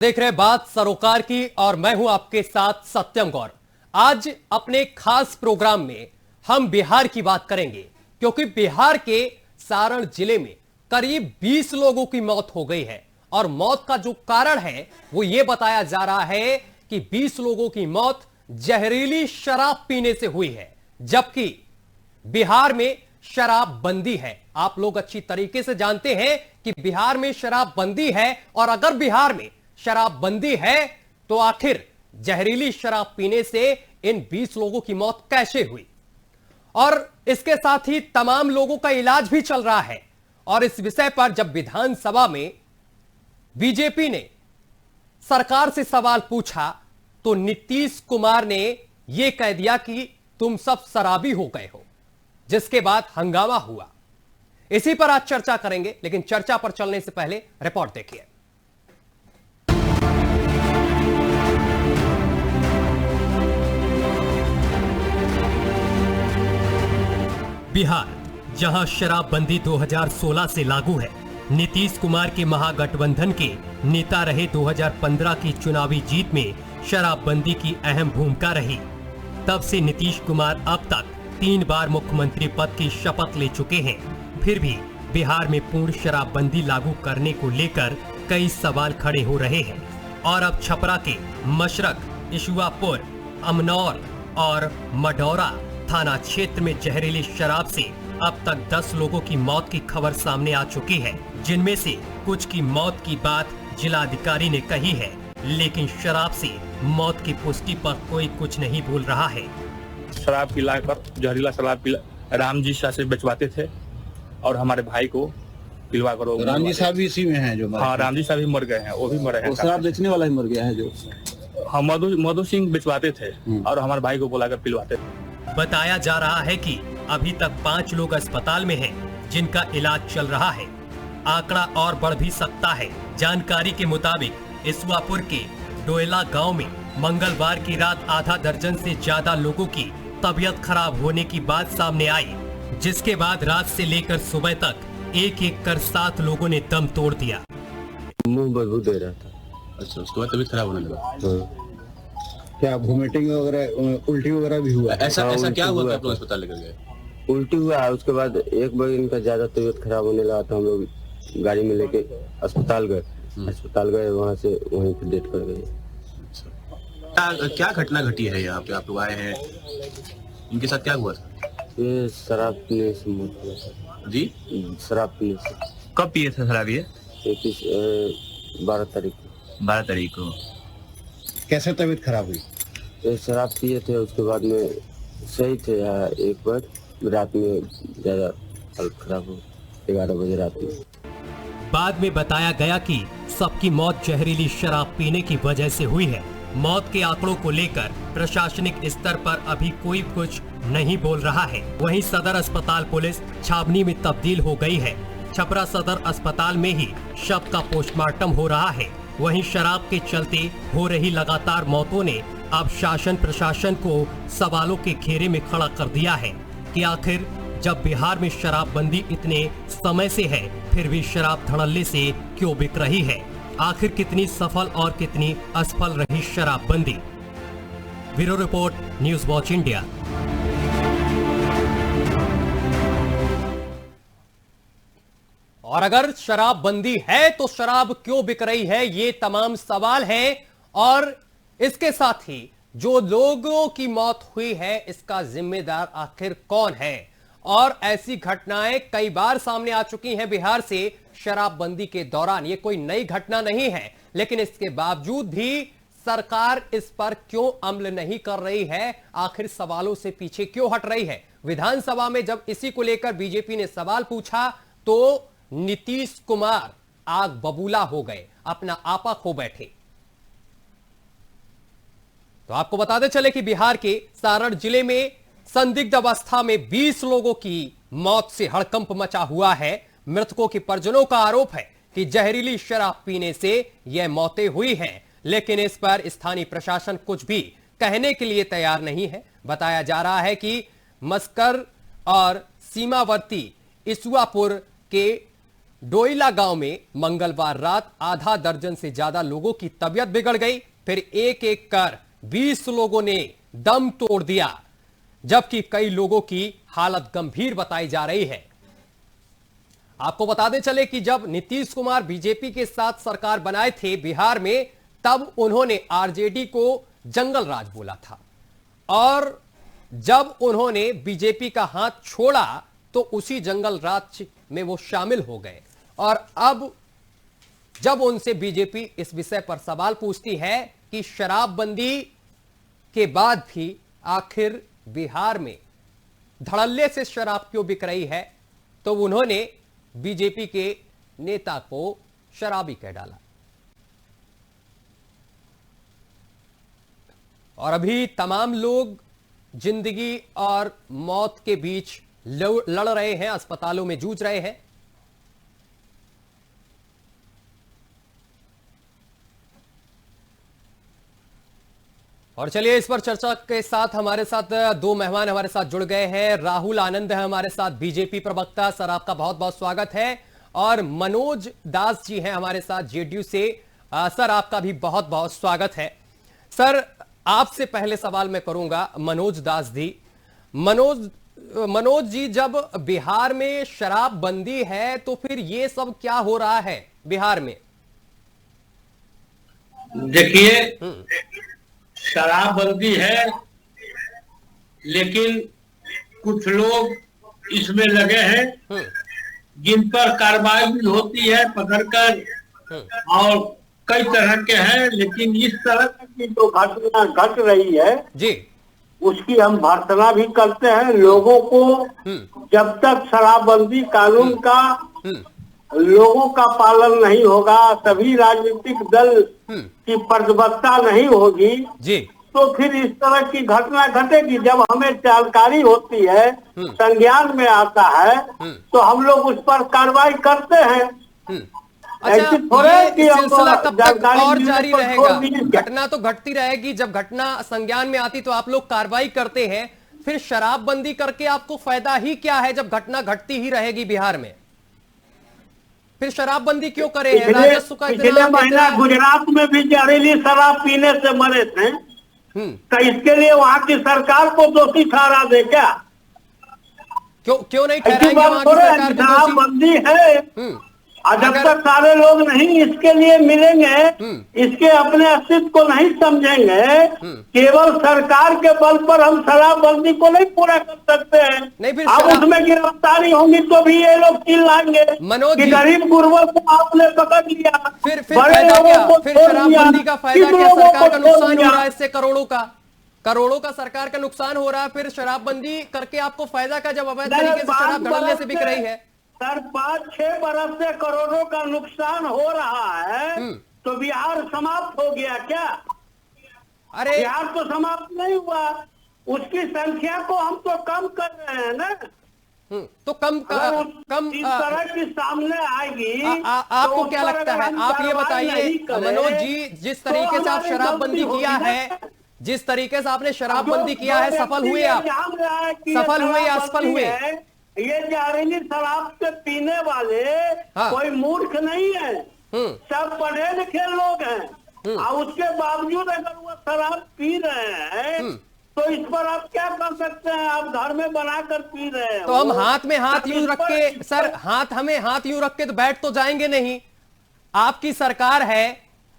देख रहे बात सरोकार की और मैं हूं आपके साथ सत्यम गौर। आज अपने खास प्रोग्राम में हम बिहार की बात करेंगे क्योंकि बिहार के सारण जिले में करीब 20 लोगों की मौत हो गई है और मौत का जो कारण है वो ये बताया जा रहा है कि 20 लोगों की मौत जहरीली शराब पीने से हुई है, जबकि बिहार में शराब बंदी है। आप लोग अच्छी तरीके से जानते हैं कि बिहार में शराब बंदी है और अगर बिहार में शराब बंदी है तो आखिर जहरीली शराब पीने से इन 20 लोगों की मौत कैसे हुई, और इसके साथ ही तमाम लोगों का इलाज भी चल रहा है। और इस विषय पर जब विधानसभा में बीजेपी ने सरकार से सवाल पूछा तो नीतीश कुमार ने यह कह दिया कि तुम सब शराबी हो गए हो, जिसके बाद हंगामा हुआ। इसी पर आज चर्चा करेंगे, लेकिन चर्चा पर चलने से पहले रिपोर्ट देखिए। बिहार, जहां शराबबंदी 2016 से लागू है, नीतीश कुमार के महागठबंधन के नेता रहे 2015 की चुनावी जीत में शराबबंदी की अहम भूमिका रही। तब से नीतीश कुमार अब तक 3 बार मुख्यमंत्री पद की शपथ ले चुके हैं। फिर भी बिहार में पूर्ण शराबबंदी लागू करने को लेकर कई सवाल खड़े हो रहे हैं और अब छपरा के मशरक, इशुआपुर, अमनौर और मडौरा थाना क्षेत्र में जहरीली शराब से अब तक 10 लोगों की मौत की खबर सामने आ चुकी है, जिनमें से कुछ की मौत की बात जिलाधिकारी ने कही है, लेकिन शराब से मौत की पुष्टि पर कोई कुछ नहीं बोल रहा है। शराब पिलाकर, जहरीला शराब राम जी शाह से बेचवाते थे और हमारे भाई को पिलवा करो। तो राम जी साहब भी इसी में हैं जो हाँ, राम जी साहब भी मर गए हैं, वो भी मरे हैं। शराब बेचने वाला ही मर गया है जो हम मधु सिंह बेचवाते थे और हमारे भाई को बुलाकर पिलवाते थे। बताया जा रहा है कि अभी तक 5 लोग अस्पताल में हैं, जिनका इलाज चल रहा है। आंकड़ा और बढ़ भी सकता है। जानकारी के मुताबिक इस्वापुर के डोयला गांव में मंगलवार की रात आधा दर्जन से ज्यादा लोगों की तबीयत खराब होने की बात सामने आई, जिसके बाद रात से लेकर सुबह तक एक एक कर 7 लोगों ने दम तोड़ दिया। मुंह बदबू दे रहा था। अच्छा, उसके बाद तबीयत खराब होने लगा। क्या वोमिटिंग वगैरह, उल्टी वगैरह भी हुआ? ऐसा क्या हुआ आप लोग अस्पताल लेकर गए? उल्टी हुआ, उसके बाद एक बार इनका ज्यादा तबीयत खराब होने लगा तो हम लोग गाड़ी में लेके अस्पताल गए। वहाँ से वहीं पे डेथ कर गए। क्या घटना घटी है यहाँ पे? आप लोग आए हैं, इनके साथ क्या हुआ था? ये शराब पीने से मौत हुआ था जी। शराब पीने से। कब पिए थे शराब ये? 12 तारीख को। 12 तारीख को। कैसे तबीयत खराब हुई? ये शराब पिए थे, उसके बाद में सही थे। एक बार रात में ज्यादा हालत खराब हो, 11 बजे रात में। बाद में बताया गया कि सबकी मौत जहरीली शराब पीने की वजह से हुई है। मौत के आंकड़ों को लेकर प्रशासनिक स्तर पर अभी कोई कुछ नहीं बोल रहा है। वहीं सदर अस्पताल पुलिस छावनी में तब्दील हो गई है। छपरा सदर अस्पताल में ही शव का पोस्टमार्टम हो रहा है। वहीं शराब के चलते हो रही लगातार मौतों ने अब शासन प्रशासन को सवालों के घेरे में खड़ा कर दिया है कि आखिर जब बिहार में शराबबंदी इतने समय से है, फिर भी शराब धड़ल्ले से क्यों बिक रही है? आखिर कितनी सफल और कितनी असफल रही शराबबंदी? Bureau report, news watch India. और अगर शराबबंदी है तो शराब क्यों बिक रही है, ये तमाम सवाल हैं। और इसके साथ ही जो लोगों की मौत हुई है, इसका जिम्मेदार आखिर कौन है? और ऐसी घटनाएं कई बार सामने आ चुकी हैं बिहार से शराबबंदी के दौरान। ये कोई नई घटना नहीं है, लेकिन इसके बावजूद भी सरकार इस पर क्यों अमल नहीं कर रही है? आखिर सवालों से पीछे क्यों हट रही है? विधानसभा में जब इसी को लेकर बीजेपी ने सवाल पूछा तो नीतीश कुमार आग बबूला हो गए, अपना आपा खो बैठे। तो आपको बताते चले कि बिहार के सारण जिले में संदिग्ध अवस्था में 20 लोगों की मौत से हड़कंप मचा हुआ है। मृतकों के परिजनों का आरोप है कि जहरीली शराब पीने से यह मौतें हुई हैं, लेकिन इस पर स्थानीय प्रशासन कुछ भी कहने के लिए तैयार नहीं है। बताया जा रहा है कि मस्कर और सीमावर्ती इस्वापुर के डोईला गांव में मंगलवार रात आधा दर्जन से ज्यादा लोगों की तबीयत बिगड़ गई। फिर एक एक कर 20 लोगों ने दम तोड़ दिया, जबकि कई लोगों की हालत गंभीर बताई जा रही है। आपको बताते चले कि जब नीतीश कुमार बीजेपी के साथ सरकार बनाए थे बिहार में, तब उन्होंने आरजेडी को जंगल राज बोला था, और जब उन्होंने बीजेपी का हाथ छोड़ा तो उसी जंगल राज में वो शामिल हो गए। और अब जब उनसे बीजेपी इस विषय पर सवाल पूछती है कि शराबबंदी के बाद भी आखिर बिहार में धड़ल्ले से शराब क्यों बिक रही है, तो उन्होंने बीजेपी के नेता को शराबी कह डाला। और अभी तमाम लोग जिंदगी और मौत के बीच लड़ रहे हैं, अस्पतालों में जूझ रहे हैं। और चलिए इस पर चर्चा के साथ हमारे साथ दो मेहमान हमारे साथ जुड़ गए हैं। राहुल आनंद है हमारे साथ, बीजेपी प्रवक्ता। सर आपका बहुत बहुत स्वागत है। और मनोज दास जी हैं हमारे साथ जेडीयू से। सर आपका भी बहुत बहुत स्वागत है। सर आपसे पहले सवाल मैं करूंगा मनोज दास जी। मनोज जी, जब बिहार में शराबबंदी है तो फिर ये सब क्या हो रहा है बिहार में? देखिए, शराबबंदी है, लेकिन कुछ लोग इसमें लगे हैं जिन पर कार्रवाई भी होती है पकड़कर, और कई तरह के हैं। लेकिन इस तरह की जो घटना घट रही है जी, उसकी हम भर्त्सना भी करते हैं। लोगों को जब तक शराबबंदी कानून का लोगों का पालन नहीं होगा, सभी राजनीतिक दल की प्रतिबद्धता नहीं होगी जी, तो फिर इस तरह की घटना घटेगी। जब हमें जानकारी होती है, संज्ञान में आता है, तो हम लोग उस पर कार्रवाई करते हैं। अच्छा, ये सिलसिला कब तक और जारी रहेगा? घटना तो घटती रहेगी, जब घटना संज्ञान में आती तो आप लोग कार्रवाई करते हैं। फिर शराबबंदी करके आपको फायदा ही क्या है जब घटना घटती ही रहेगी बिहार में? फिर शराबबंदी क्यों करे हैं? राजस्व का पिछले महीना गुजरात में भी जहरीली शराब पीने से मरे थे, तो इसके लिए वहाँ की सरकार को दोषी ठहरा दे क्या? क्यों नहीं ठहराएंगे वहाँ की सरकार को? शराबबंदी है, और जब तक सारे लोग नहीं इसके लिए मिलेंगे, इसके अपने अस्तित्व को नहीं समझेंगे, केवल सरकार के बल पर हम शराबबंदी को नहीं पूरा कर सकते हैं। नहीं, फिर अब उसमें गिरफ्तारी होंगी तो भी ये लोग चिल्लाएंगे कि गरीब गुरबों को आपने पकड़ लिया, फिर फायदा क्या? फिर शराबबंदी का फायदा क्या? सरकार का नुकसान हो रहा है इससे, करोड़ों का सरकार का नुकसान हो रहा है। फिर शराबबंदी करके आपको फायदा क्या जब अवैध तरीके से शराब धड़ल्ले से बिक रही है? सर 5-6 बरस से करोड़ों का नुकसान हो रहा है, तो बिहार समाप्त हो गया क्या? अरे बिहार तो समाप्त नहीं हुआ, उसकी संख्या को हम तो कम कर रहे हैं ना। तो कम इस तरह की सामने आएगी। आपको क्या लगता है? आप ये बताइए मनोज जी, जिस तरीके से आप शराबबंदी किया है, जिस तरीके से आपने शराबबंदी किया है, सफल हुए आप? सफल हुए या असफल हुए? ये जहरीली शराब से पीने वाले कोई मूर्ख नहीं है, सब पढ़े लिखे लोग हैं, और उसके बावजूद अगर वो शराब पी रहे हैं तो इस पर आप क्या कर सकते हैं? आप घर में बनाकर पी रहे हैं, तो हम हाथ में हाथ यूं रख के, सर हमें हाथ यूं रख के तो बैठ तो जाएंगे नहीं। आपकी सरकार है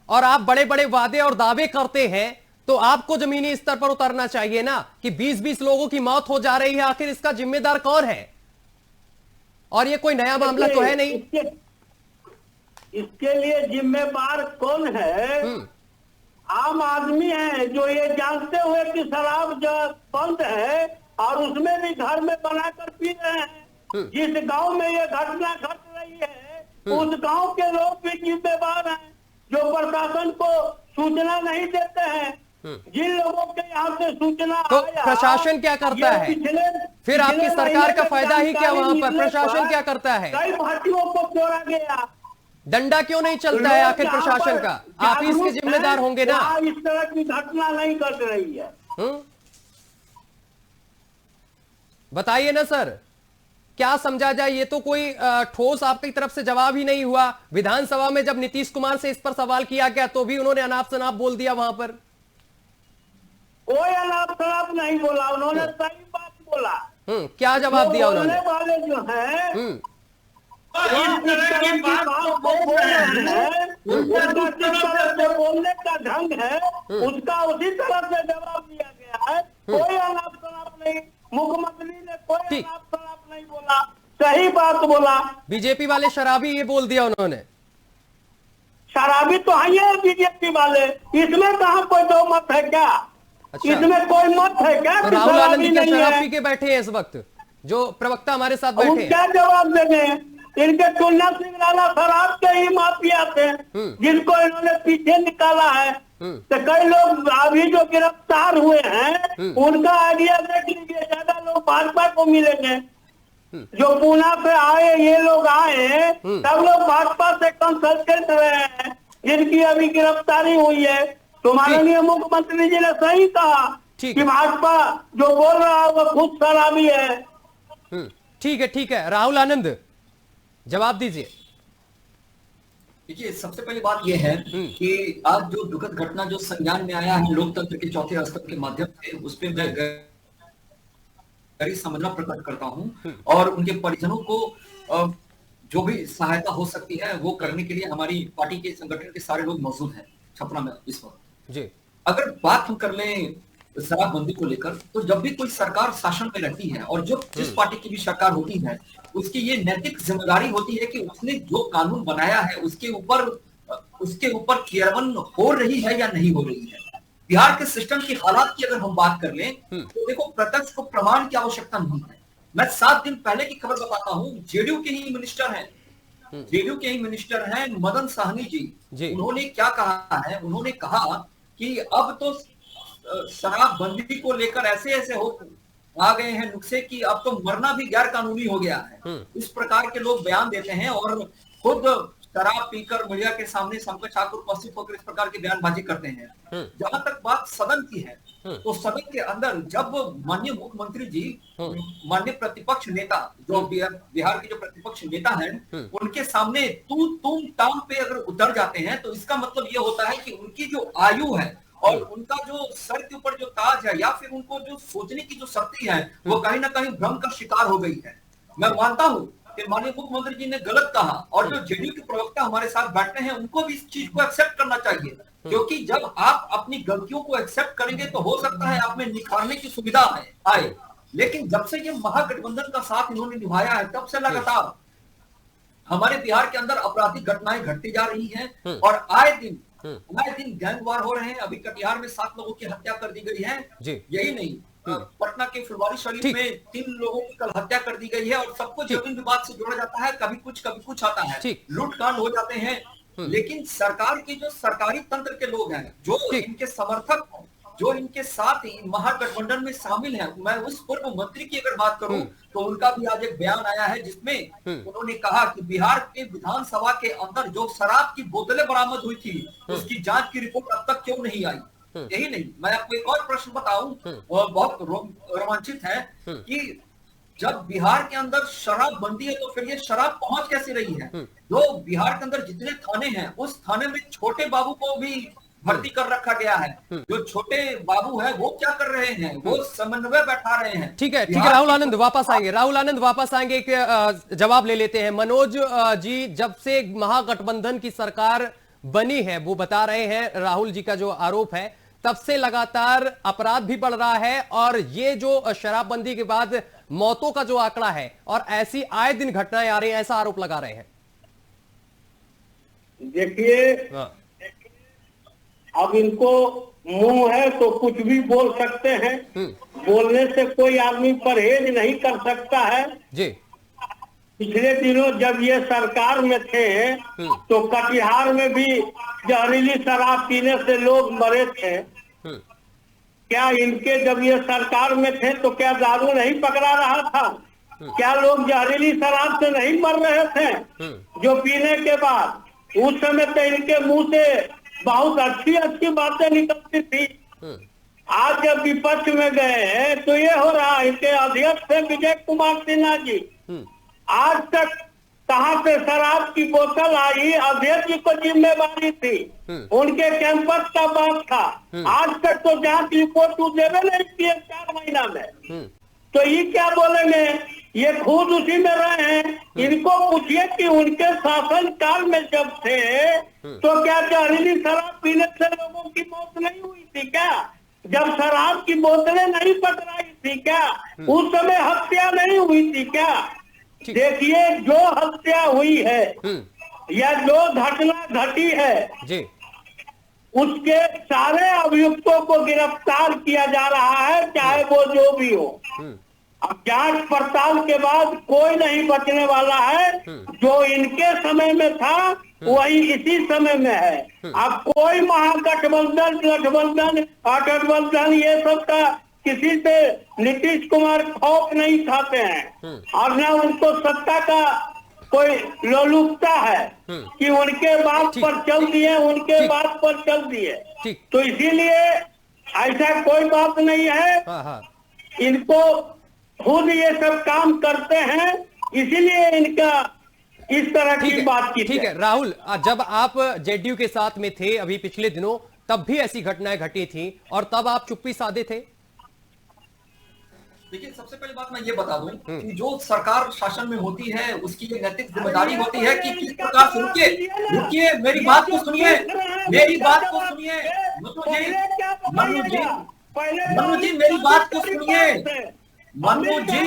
और आप बड़े बड़े वादे और दावे करते हैं, तो आपको जमीनी स्तर पर उतरना चाहिए ना कि 20-20 लोगों की मौत हो जा रही है, आखिर इसका जिम्मेदार कौन है? और ये कोई नया मामला तो है नहीं। इसके लिए जिम्मेदार कौन है? आम आदमी है, जो ये जानते हुए कि शराब जो बंद है और उसमें भी घर में बनाकर पी रहे हैं। जिस गांव में ये घटना घट रही है, उस गांव के लोग भी जिम्मेदार हैं, जो प्रशासन को सूचना नहीं देते हैं। जिन लोगों के यहाँ से सूचना तो प्रशासन क्या करता है? फिर आपकी सरकार का फायदा ही क्या वहां पर? प्रशासन क्या करता है? कई भाटियों को तोड़ा गया, डंडा क्यों नहीं चलता है आखिर प्रशासन का? आप ही इसके जिम्मेदार होंगे ना। इस तरह की घटना नहीं घट रही है। बताइए ना सर। क्या समझा जाए? ये तो कोई ठोस आपकी तरफ से जवाब ही नहीं हुआ। विधानसभा में जब नीतीश कुमार से इस पर सवाल किया गया तो भी उन्होंने अनाप शनाप बोल दिया वहां पर। कोई अनाप शनाप नहीं बोला, उन्होंने सही बात बोला। क्या जवाब दिया उन्होंने? वाले जो हैं बोलने का ढंग है उसका उसी तरह से जवाब दिया गया है। कोई अनाप शनाप नहीं, मुख्यमंत्री ने कोई अनाप शनाप नहीं बोला, सही बात बोला। बीजेपी वाले शराबी ये बोल दिया उन्होंने। शराबी तो है बीजेपी वाले, इसमें कहाँ कोई दो मत है क्या? अच्छा। इसमें कोई मत है क्या? तो राहुल आनंद क्या शराब पी के बैठे हैं इस वक्त, जो प्रवक्ता हमारे साथ बैठे हैं? क्या जवाब देंगे? इनके टुन्ना सिंह राणा शराब के ही माफिया थे जिनको इन्होंने पीछे निकाला है। तो कई लोग अभी जो गिरफ्तार हुए हैं उनका आइडिया देख लीजिए, ज्यादा लोग भाजपा को मिलेंगे। जो पूना से आए ये लोग आए सब लोग भाजपा से कंसल्टेंट रहे हैं जिनकी अभी गिरफ्तारी हुई है। तो माननीय मुख्यमंत्री जी ने सही कहा कि भाजपा जो बोल रहा है वो खुद शराबी है। ठीक है राहुल आनंद जवाब दीजिए। देखिए, सबसे पहली बात यह है कि आज जो दुखद घटना जो संज्ञान में आया है लोकतंत्र के चौथे स्तर के माध्यम से, उस पर मैं गहरी संवेदना प्रकट करता हूं और उनके परिजनों को जो भी सहायता हो सकती है वो करने के लिए हमारी पार्टी के संगठन के सारे लोग मौजूद हैं छपरा में इस वक्त जी। अगर बात हम कर लें शराबबंदी को लेकर, तो जब भी कोई सरकार शासन में रहती है और जो जिस पार्टी की भी सरकार होती है उसकी ये नैतिक जिम्मेदारी होती है कि उसने जो कानून बनाया है उसके ऊपर क्रियान्वयन हो रही है या नहीं हो रही है। बिहार के सिस्टम की हालात की अगर हम बात कर लें तो देखो, प्रत्यक्ष को प्रमाण की आवश्यकता नहीं है। मैं 7 दिन पहले की खबर बताता हूं, जेडीयू के ही मिनिस्टर हैं मदन साहनी जी। उन्होंने क्या कहा है? उन्होंने कहा कि अब तो शराबबंदी को लेकर ऐसे हो आ गए हैं नुस्खे कि अब तो मरना भी गैर कानूनी हो गया है। इस प्रकार के लोग बयान देते हैं और खुद शराब पीकर मीडिया के सामने संकट ठाकुर उपस्थित होकर इस प्रकार की बयानबाजी करते हैं। जहां तक बात सदन की है तो सदन के अंदर जब माननीय मुख्यमंत्री जी, माननीय प्रतिपक्ष नेता जो बिहार के जो प्रतिपक्ष नेता हैं, उनके सामने तुम टांग पे अगर उतर जाते हैं तो इसका मतलब ये होता है कि उनकी जो आयु है और उनका जो सर के ऊपर जो ताज है या फिर उनको जो सोचने की जो शक्ति है वो कहीं ना कहीं भ्रम का शिकार हो गई है। मैं मानता हूं कि माननीय मुख्यमंत्री जी ने गलत कहा और जो जेडीयू के प्रवक्ता हमारे साथ बैठे हैं उनको भी इस चीज को एक्सेप्ट करना चाहिए, क्योंकि जब आप अपनी गलतियों को एक्सेप्ट करेंगे तो हो सकता है आप में निखारने की सुविधा आए। लेकिन जब से ये महागठबंधन का साथ इन्होंने निभाया है तब से लगातार हमारे बिहार के अंदर आपराधिक घटनाएं घटती जा रही हैं और आए दिन गैंगवार हो रहे हैं। अभी कटिहार में 7 लोगों की हत्या कर दी गई है। यही नहीं, पटना के फुलवारी शरीफ में 3 लोगों की कल हत्या कर दी गई है और सबको जमीन विवाद से जोड़ा जाता है। कभी कुछ आता है, लूटकांड हो जाते हैं। लेकिन सरकार के जो सरकारी तंत्र के लोग हैं, जो इनके समर्थक, जो इनके साथ महागठबंधन में शामिल हैं, मैं उस पूर्व मंत्री की अगर बात करूं तो उनका भी आज एक बयान आया है जिसमें उन्होंने कहा कि बिहार के विधानसभा के अंदर जो शराब की बोतलें बरामद हुई थी उसकी जांच की रिपोर्ट अब तक क्यों नहीं आई। यही नहीं, मैं आपको एक और प्रश्न बताऊं, बहुत रोमांचित है कि जब बिहार के अंदर शराब बंदी है तो फिर ये शराब पहुंच कैसे रही है? जो बिहार के अंदर जितने थाने हैं उस थाने में छोटे बाबू को भी भर्ती कर रखा गया है। जो छोटे बाबू है वो क्या कर रहे हैं? वो समन्वय बैठा रहे हैं। ठीक है राहुल आनंद वापस आएंगे। एक जवाब ले लेते हैं। मनोज जी, जब से महागठबंधन की सरकार बनी है वो बता रहे हैं, राहुल जी का जो आरोप है, तब से लगातार अपराध भी बढ़ रहा है और ये जो शराबबंदी के बाद मौतों का जो आंकड़ा है और ऐसी आए दिन घटनाएं आ रही हैं, ऐसा आरोप लगा रहे हैं। देखिए, अब इनको मुंह है तो कुछ भी बोल सकते हैं, बोलने से कोई आदमी परहेज नहीं कर सकता है जी। पिछले दिनों जब ये सरकार में थे तो कटिहार में भी जहरीली शराब पीने से लोग मरे थे। क्या इनके जब ये सरकार में थे तो क्या दारू नहीं पकड़ा रहा था? क्या लोग जहरीली शराब से नहीं मर रहे थे जो पीने के बाद? उस समय तो इनके मुंह से बहुत अच्छी बातें निकलती थी। आज जब विपक्ष में गए हैं तो ये हो रहा है। इनके अध्यक्ष थे विजय कुमार सिन्हा जी, आज तक कहां से शराब की बोतल आई, अध्यक्ष जी को जिम्मेवारी थी, उनके कैंपस का बात था। आज तक तो जांच रिपोर्ट देवे नहीं किए 4 महीना में, तो ये क्या बोलेंगे? ये खुद उसी में रहे हैं। इनको पूछिए कि उनके शासन काल में जब थे तो क्या जहरीली शराब पीने से लोगों की मौत नहीं हुई थी क्या? जब शराब की बोतलें नहीं पकड़ाई थी क्या? उस समय हत्या नहीं हुई थी क्या? देखिए, जो हत्या हुई है या जो घटना घटी है जी, उसके सारे अभियुक्तों को गिरफ्तार किया जा रहा है, चाहे वो जो भी हो। अब जांच पड़ताल के बाद कोई नहीं बचने वाला है। जो इनके समय में था वही इसी समय में है। अब कोई महागठबंधन, गठबंधन ये सब का किसी से नीतीश कुमार खौफ नहीं खाते हैं, और न उनको सत्ता का कोई लोलुपता है कि उनके बात पर चल दिए, उनके बात पर चल दिए। तो इसीलिए ऐसा कोई बात नहीं है। इनको खुद ये सब काम करते हैं, इसीलिए इनका इस तरह की बात की। ठीक है राहुल, जब आप जेडीयू के साथ में थे अभी पिछले दिनों, तब भी ऐसी घटनाएं घटी थी और तब आप चुप्पी साधे थे। देखिए, सबसे पहली बात मैं ये बता दूं कि जो सरकार शासन में होती है उसकी ये नैतिक जिम्मेदारी होती है कि किस प्रकार से रुकिए मेरी बात को सुनिए, मेरी बात को सुनिए मनु जी मेरी बात को सुनिए, मनु जी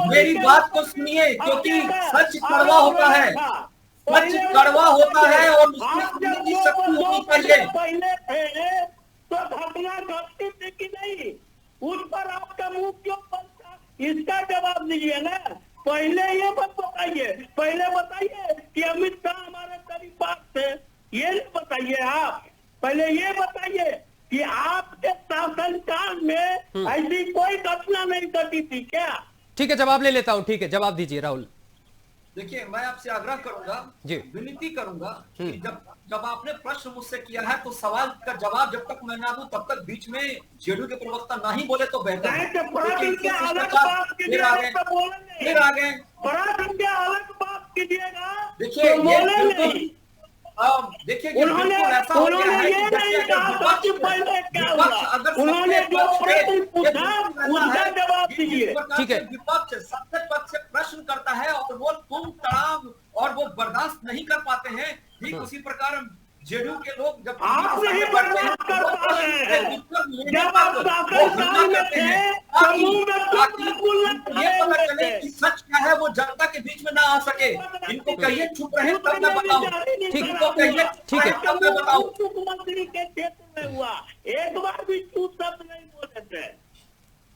मेरी बात को सुनिए, क्योंकि सच कड़वा होता है, सच कड़वा होता है और उसमें सुनने की शक्ति होनी चाहिए। तो घटना घटती थी कि नहीं, उस पर आपका मुंह क्यों बनता? इसका जवाब दीजिए ना। पहले ये मत बताइए, पहले बताइए कि अमित शाह हमारे करीब बात थे, ये नहीं बताइए। आप पहले ये बताइए कि आपके शासन काल में ऐसी कोई घटना नहीं घटी थी क्या? ठीक है, जवाब ले लेता हूं। ठीक है, जवाब दीजिए राहुल। देखिए, मैं आपसे आग्रह करूंगा, विनती करूंगा कि जब आपने प्रश्न मुझसे किया है तो सवाल का जवाब जब तक मैं ना दूं तब तक बीच में जेडीयू के प्रवक्ता ना ही बोले तो बेहतर है। फिर आ गए देखिए, देखिए उन्होंने ऐसा हो गया है कि जैसे उन्होंने जो प्रश्न पूछा उसका जवाब दीजिए। ठीक है, विपक्ष सत्ता पक्ष से प्रश्न करता है और वो तुम तड़ाम और वो बर्दाश्त नहीं कर पाते हैं, ठीक उसी प्रकार जेडीयू के लोग जब आप नहीं बर्दाश्त कर पा रहे हैं, जब आप शासन में थे ये पता चले कि सच क्या है वो जनता के बीच में ना आ सके। इनको कहिए चुप रहे तब मैं बताऊं, ठीक है कहिए ठीक है तब मैं बताऊं। मुख्यमंत्री के क्षेत्र में हुआ, एक बार भी चुप शब्द नहीं बोले थे।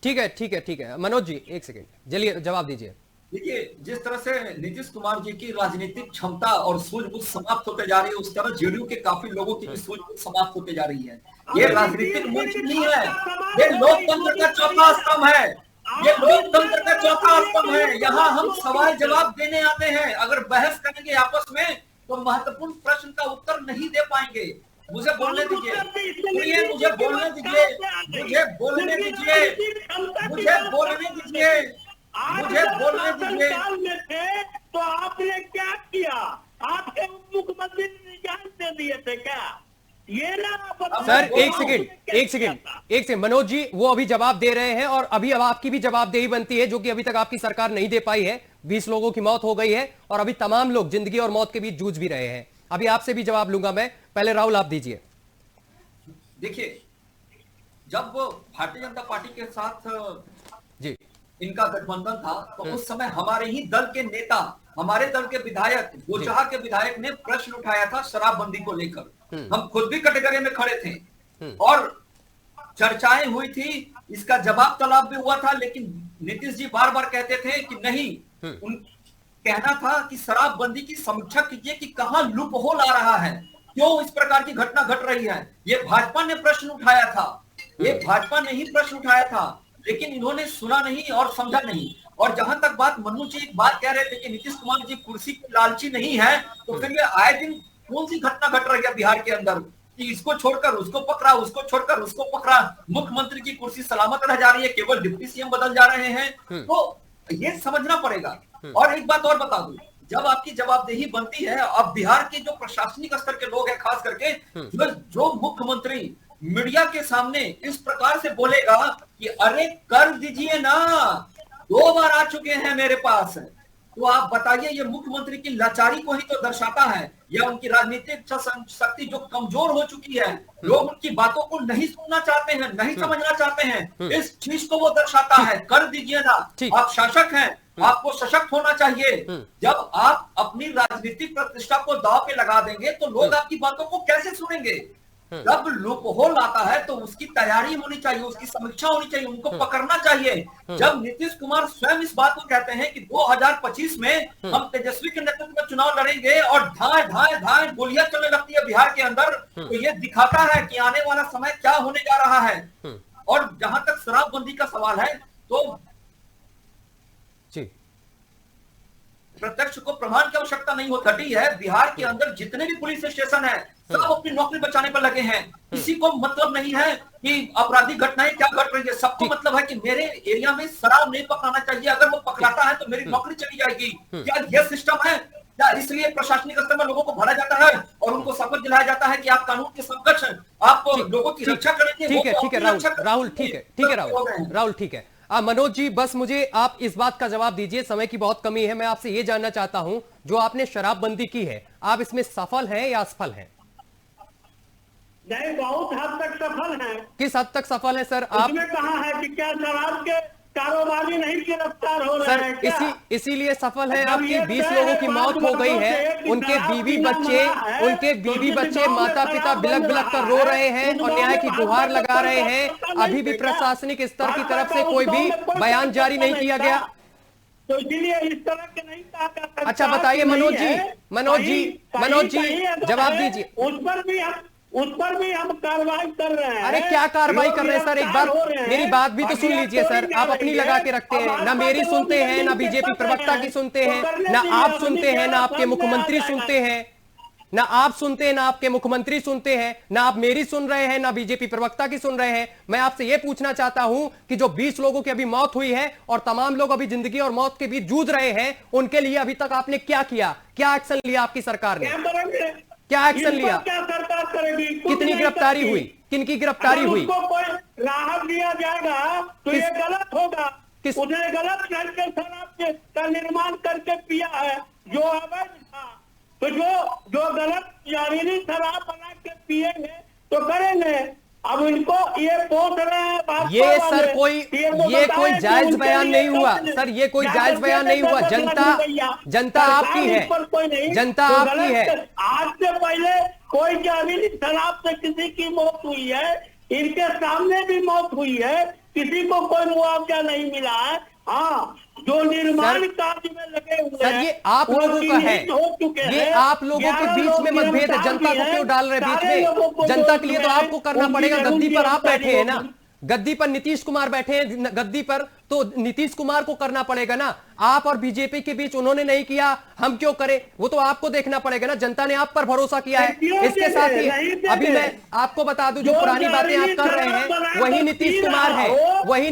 ठीक है ठीक है ठीक है, मनोज जी एक सेकंड, चलिए जवाब दीजिए। देखिए, जिस तरह से नीतीश कुमार जी की राजनीतिक क्षमता और सूझबूझ समाप्त होते जा रही है, उस तरह जेडीयू के काफी लोगों की भी सूझबूझ समाप्त होते जा रही है। ये राजनीतिक मंच नहीं है, ये लोकतंत्र का चौथा स्तंभ है, ये लोकतंत्र का चौथा स्तंभ है। यहाँ हम सवाल जवाब देने आते हैं, अगर बहस करेंगे आपस में तो महत्वपूर्ण प्रश्न का उत्तर नहीं दे पाएंगे। मुझे बोलने दीजिए, मुझे बोलने दीजिए, मुझे बोलने दीजिए, मुझे बोलने दीजिए, मुझे बोलने दीजिए। तो आपने क्या किया? आपके उप मुख्यमंत्री ने रिजाइन दे दिए थे क्या? ये ना सर एक सेकंड मनोज जी वो अभी जवाब दे रहे हैं और अभी अब आपकी भी जवाबदेही बनती है, जो कि अभी तक आपकी सरकार नहीं दे पाई है। 20 लोगों की मौत हो गई है और अभी तमाम लोग जिंदगी और मौत के बीच जूझ भी रहे हैं। अभी आपसे भी जवाब लूंगा मैं, पहले राहुल आप दीजिए। देखिए, जब भारतीय जनता पार्टी के साथ जी इनका गठबंधन था तो उस समय हमारे ही दल के नेता, हमारे दल के विधायक, गोचाहा के विधायक ने प्रश्न उठाया था शराबबंदी को लेकर। हम खुद भी कटघरे में खड़े थे और चर्चाएं हुई थी, इसका जवाब तलब भी हुआ था, लेकिन नीतीश जी बार बार कहते थे कि नहीं, कहना था कि शराबबंदी की समीक्षा कीजिए कि कहां लूप होल आ रहा है, क्यों इस प्रकार की घटना घट रही है। ये भाजपा ने प्रश्न उठाया था, ये भाजपा ने ही प्रश्न उठाया था, लेकिन इन्होंने सुना नहीं और समझा नहीं। और जहां तक बात मनु जी एक बात कह रहे थे कि नीतीश कुमार जी कुर्सी की लालची नहीं है, तो फिर ये आए दिन कौन सी घटना घट रही है बिहार के अंदर कि इसको छोड़कर उसको पकड़ा, उसको छोड़कर उसको पकड़ा, मुख्यमंत्री की कुर्सी सलामत रह जा रही है, केवल डिप्टी सीएम बदल जा रहे हैं। तो ये समझना पड़ेगा। और एक बात और बता दूं, जब आपकी जवाबदेही बनती है, अब बिहार के जो प्रशासनिक स्तर के लोग हैं, खास करके जो मुख्यमंत्री मीडिया के सामने इस प्रकार से बोलेगा कि अरे कर दीजिए ना, 2 बार आ चुके हैं मेरे पास, तो आप बताइए ये मुख्यमंत्री की लाचारी को ही तो दर्शाता है, या उनकी राजनीतिक शक्ति जो कमजोर हो चुकी है, लोग उनकी बातों को नहीं सुनना चाहते हैं, नहीं समझना चाहते हैं, इस चीज को वो दर्शाता है। कर दीजिए ना, आप शासक हैं, आपको सशक्त होना चाहिए। जब आप अपनी राजनीतिक प्रतिष्ठा को दांव पे लगा देंगे तो लोग आपकी बातों को कैसे सुनेंगे? जब लूपहोल आता है तो उसकी तैयारी होनी चाहिए, उसकी समीक्षा होनी चाहिए, उनको पकड़ना चाहिए। जब नीतीश कुमार स्वयं इस बात को कहते हैं कि 2025 में हम तेजस्वी के नेतृत्व में चुनाव लड़ेंगे और धाए गोलियां चलने लगती है बिहार के अंदर, तो ये दिखाता है कि आने वाला समय क्या होने जा रहा है। और जहां तक शराबबंदी का सवाल है, तो प्रत्यक्ष को प्रमाण की आवश्यकता नहीं हो घटी है। बिहार के अंदर जितने भी पुलिस स्टेशन है, सब अपनी नौकरी बचाने पर लगे हैं। किसी को मतलब नहीं है कि आपराधिक घटनाएं क्या घट रही है, सबको मतलब है कि मेरे एरिया में शराब नहीं पकड़ाना चाहिए, अगर वो पकड़ाता है तो मेरी नौकरी चली जाएगी। क्या यह सिस्टम है? क्या इसलिए प्रशासनिक स्तर में लोगों को भरा जाता है और उनको शपथ दिलाया जाता है कि आप कानून के समकक्ष हैं, आप लोगों की रक्षा करेंगे? ठीक है राहुल, ठीक है राहुल, ठीक है। मनोज जी, बस मुझे आप इस बात का जवाब दीजिए, समय की बहुत कमी है। मैं आपसे ये जानना चाहता हूं, जो आपने शराबबंदी की है, आप इसमें सफल हैं या असफल हैं? नहीं, बहुत हद तक सफल है। किस हद तक सफल है सर? आपने कहा है कि क्या शराब के कारोबारी नहीं गिरफ्तार हो रहे हैं क्या? इसीलिए सफल है आपकी 20 लोगों की मौत हो गई है, उनके बीवी बच्चे माता पिता बिलख बिलख कर रो रहे हैं और न्याय की गुहार लगा रहे हैं। अभी भी प्रशासनिक स्तर की तरफ से कोई भी बयान जारी नहीं किया गया, तो इसीलिए इस तरह के नहीं कहा जा सकता। अच्छा बताइए मनोज जी जवाब दीजिए। उस पर भी हम कार्रवाई कर रहे हैं। अरे क्या कार्रवाई कर रहे हैं सर? एक बार मेरी बात भी तो सुन लीजिए सर। आप अपनी लगा के रखते हैं, ना मेरी सुनते हैं, ना बीजेपी प्रवक्ता की सुनते हैं, ना आप सुनते हैं, ना आपके मुख्यमंत्री सुनते हैं, ना आप सुनते हैं, ना आपके मुख्यमंत्री सुनते हैं, ना आप मेरी सुन रहे हैं, ना बीजेपी प्रवक्ता की सुन रहे हैं। मैं आपसे यह पूछना चाहता हूं कि जो 20 लोगों की अभी मौत हुई है और तमाम लोग अभी जिंदगी और मौत के बीच जूझ रहे हैं, उनके लिए अभी तक आपने क्या किया? क्या एक्शन लिया आपकी सरकार ने? क्या एक्शन लिया? क्या सरकार करेगी? कितनी गिरफ्तारी हुई? किनकी गिरफ्तारी हुई? कोई राहत दिया जाएगा तो ये गलत होगा। उसने गलत करके शराब का निर्माण करके पिया है जो अवैध था, तो जो गलत जहरीली शराब बना के पिएंगे तो करेंगे। अब इनको ये पोस रहे हैं। ये सर ये कोई जायज बयान नहीं हुआ सर, ये कोई जायज बयान नहीं हुआ। जनता आपकी है, जनता आपकी है। आज से पहले कोई जहरीली शराब से किसी की मौत हुई है, इनके सामने भी मौत हुई है, किसी को कोई मुआवजा नहीं मिला है। हाँ, जो निर्माण कार्य में लगे हुए सर, ये आप लोगों का है, ये आप लोगों के बीच में मतभेद है। जनता को क्यों डाल रहे बीच में? जनता के लिए तो आपको करना पड़ेगा। गद्दी पर आप बैठे हैं ना, गद्दी पर नीतीश कुमार बैठे हैं, गद्दी पर तो नीतीश कुमार को करना पड़ेगा ना। आप और बीजेपी के बीच उन्होंने नहीं किया, हम क्यों करें? वो तो आपको देखना पड़ेगा ना। जनता ने आप पर भरोसा किया है। इसके साथ ही अभी मैं आपको बता दूं, जो पुरानी बातें आप कर रहे हैं वही नीतीश कुमार है, वही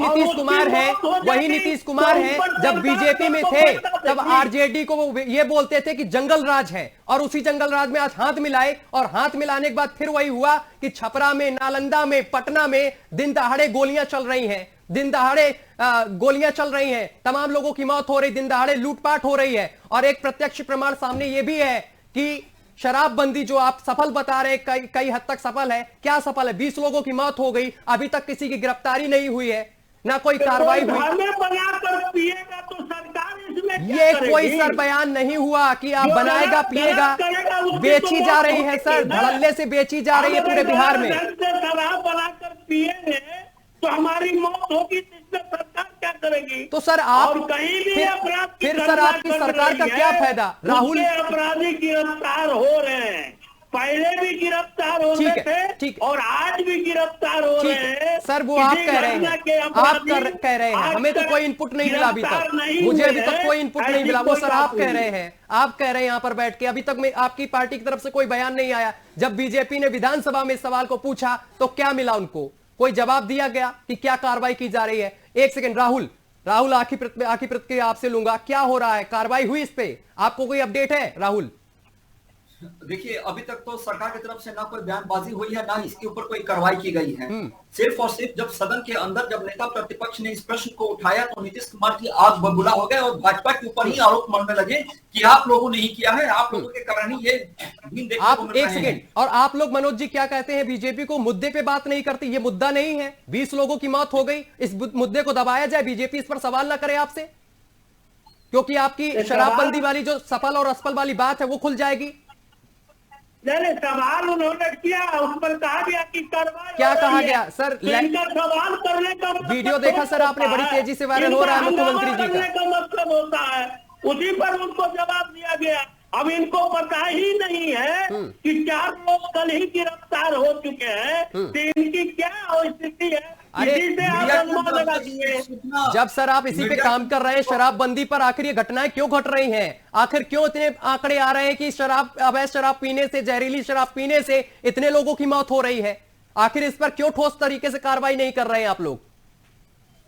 नीतीश कुमार है। जब बीजेपी में थे तब आरजेडी को वो ये बोलते थे कि जंगल राज है, और उसी जंगल राज में आज हाथ मिलाए, और हाथ मिलाने के बाद फिर वही हुआ कि छपरा में, नालंदा में, पटना में दिन दहाड़े गोलियां चल रही हैं, दिन दहाड़े गोलियां चल रही हैं, तमाम लोगों की मौत हो रही, दिन दहाड़े लूटपाट हो रही है। और एक प्रत्यक्ष प्रमाण सामने यह भी है कि शराबबंदी जो आप सफल बता रहे हैं, कई हद तक सफल है। क्या सफल है? 20 लोगों की मौत हो गई, अभी तक किसी की गिरफ्तारी नहीं हुई है, ना कोई कार्रवाई हुई। तो सरकार इसमें ये कोई सर बयान नहीं हुआ कि आप बनाएगा पिएगा, बेची जा रही है सर, धड़ल्ले से बेची जा रही है पूरे बिहार में। शराब बनाकर पिएंगे तो हमारी मौत होगी, इसमें सरकार क्या करेगी? तो सर आप और कहीं भी अपराध फिर सर आपकी सरकार का क्या फायदा? राहुल, अपराधी गिरफ्तार हो रहे हैं, पहले भी गिरफ्तार हो रहे थे और आज भी गिरफ्तार हो रहे हैं। सर वो आप कह रहे हैं, आप कह रहे हैं, हमें तो कोई इनपुट नहीं मिला अभी तक, मुझे अभी तक कोई इनपुट नहीं मिला। वो सर आप कह रहे हैं, आप कह रहे हैं यहाँ पर बैठ के, अभी तक में आपकी पार्टी की तरफ से कोई बयान नहीं आया। जब बीजेपी ने विधानसभा में इस सवाल को पूछा तो क्या मिला उनको? कोई जवाब दिया गया कि क्या कार्रवाई की जा रही है? एक सेकंड राहुल, राहुल, आखिरी प्रतिक्रिया आपसे लूंगा, क्या हो रहा है, कार्रवाई हुई इस पे, आपको कोई अपडेट है राहुल? देखिए, अभी तक तो सरकार की तरफ से ना कोई बयानबाजी हुई है, ना इसके ऊपर कोई कार्रवाई की गई है। सिर्फ और सिर्फ जब सदन के अंदर जब नेता प्रतिपक्ष ने इस प्रश्न को उठाया तो नीतीश कुमार की आग बबूला हो गए और भाजपा के ऊपर ही आरोप मरने लगे कि आप लोगों ने ही किया है, आप लोगों के कारण ही ये देखने को मिल एक रहे सेकेंड, हैं। और आप लोग मनोज जी क्या कहते हैं, बीजेपी को मुद्दे पे बात नहीं करती, ये मुद्दा नहीं है, 20 लोगों की मौत हो गई, इस मुद्दे को दबाया जाए, बीजेपी इस पर सवाल ना करे आपसे, क्योंकि आपकी शराबबंदी वाली जो सफल और असफल वाली बात है वो खुल जाएगी। नहीं, सवाल उन्होंने किया, उस पर कहा गया कि कार्रवाई क्या कहा गया सर? इनका सवाल करने का मतलब वीडियो देखा सर आपने, बड़ी तेजी से वायरल हो रहा है मुख्यमंत्री जी का मतलब होता है, उसी पर उनको जवाब दिया गया। अब इनको पता ही नहीं है कि 4 लोग कल ही गिरफ्तार हो चुके हैं, तो इनकी क्या स्थिति है। अरे लगा दिए। जब सर आप इसी पे काम कर रहे हैं, शराबबंदी पर, आखिर ये घटनाएं क्यों घट रही हैं? आखिर क्यों इतने आंकड़े आ रहे हैं कि अवैध शराब पीने से, जहरीली शराब पीने से इतने लोगों की मौत हो रही है? आखिर इस पर क्यों ठोस तरीके से कार्रवाई नहीं कर रहे हैं आप लोग?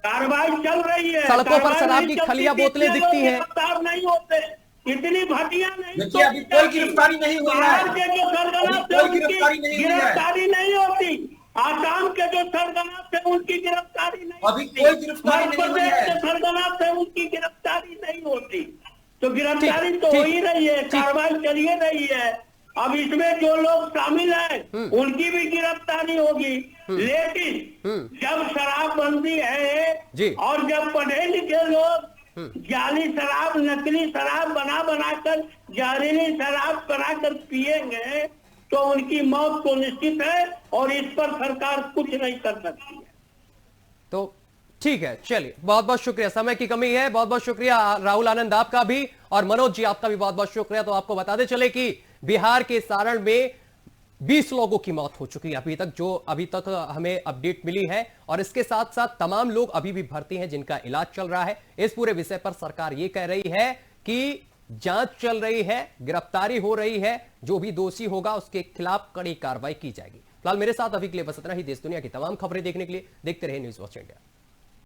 कार्रवाई चल रही है, सड़कों पर शराब की खलिया बोतलें दिखती हैं, गिरफ्तार नहीं होते, इतनी घटिया नहीं, देखिए अभी कोई गिरफ्तारी नहीं हुई है, गिरफ्तारी नहीं होती, आसाम के जो सरगना थे उनकी गिरफ्तारी नहीं, अभी कोई गिरफ्तारी नहीं हुई है, सरगना थे उनकी गिरफ्तारी नहीं होती, तो गिरफ्तारी तो हो ही रही है, कार्रवाई चल रही है। अब इसमें जो लोग शामिल हैं उनकी भी गिरफ्तारी होगी, लेकिन जब शराबबंदी है और जब पढ़े लिखे लोग जाली शराब, नकली शराब बनाकर जहरीली शराब बनाकर पिएंगे तो उनकी मौत तो निश्चित है और इस पर सरकार कुछ नहीं कर सकती है। तो ठीक है, चलिए, बहुत बहुत शुक्रिया, समय की कमी है, बहुत बहुत शुक्रिया राहुल आनंद आपका भी, और मनोज जी आपका भी बहुत बहुत शुक्रिया। तो आपको बताते चले कि बिहार के सारण में 20 लोगों की मौत हो चुकी है अभी तक हमें अपडेट मिली है, और इसके साथ साथ तमाम लोग अभी भी भर्ती हैं जिनका इलाज चल रहा है। इस पूरे विषय पर सरकार यह कह रही है कि जांच चल रही है, गिरफ्तारी हो रही है, जो भी दोषी होगा उसके खिलाफ कड़ी कार्रवाई की जाएगी। फिलहाल मेरे साथ अभी के लिए बस इतना ही। देश दुनिया की तमाम खबरें देखने के लिए देखते रहिए न्यूज़ वॉच इंडिया।